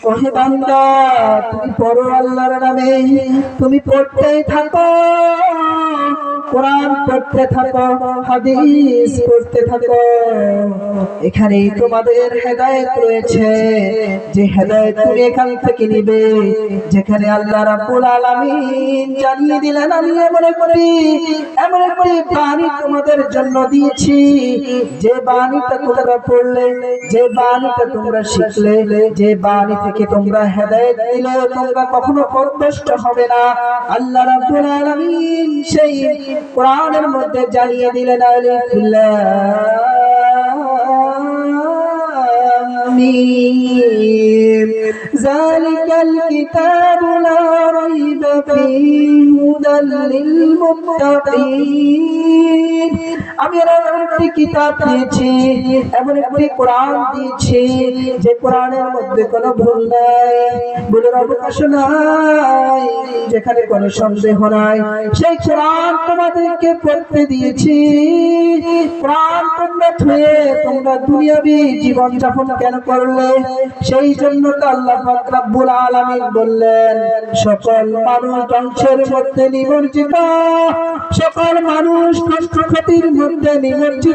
ওহে বান্দা, তুমি পড়ো আল্লাহর নামে, তুমি পড়তেই থাকো, কোরআন পড়তে থাকো, হাদিস পড়তে থাকো। এখানেই তোমাদের হেদায়েত রয়েছে, যে হেদায়েত তুমি এখান থেকে নিবে, যেখানে আল্লাহ রাব্বুল আলামিন জানিয়ে দিলেন, আমি এমন একটি বাণী তোমাদের জন্য দিয়েছি, যে বাণীটা তোমরা পড়লে, যে বাণীটা তোমরা শিখলে, যে বাণী থেকে তোমরা হেদায়েত নিলে, তোমরা কখনো পথভ্রষ্ট হবে না। আল্লাহ রাব্বুল আলামিন সেই কোরআনের মধ্যে জানিয়ে দিলেন, আলিফ লাম মিম যালিকাল কিতাবু লা রাইবা ফীহি হুদাল লিল মুত্তাকিন। আমি এমন একটি কিতাব দিয়েছি, এমন একটি কোরআন দিয়েছি, যে কোরআনের মধ্যে কোনো ভুল নাই, ভুলের অবকাশ নাই, যেখানে কোনো সন্দেহ নাই। সেই কোরআন তোমাদেরকে পড়তে দিয়েছি। কোরআন তোমরা ছুঁয়ে তোমরা দুনিয়াবি জীবন যাপন কেন করলে? সেই জন্য তো আল্লাহ পাক রব্বুল আলামিন বললেন, সকল মানুষ ধ্বংসের মধ্যে নিমজ্জিত, সকল মানুষ কষ্ট ক্ষতির মধ্যে নিমজ্জিত।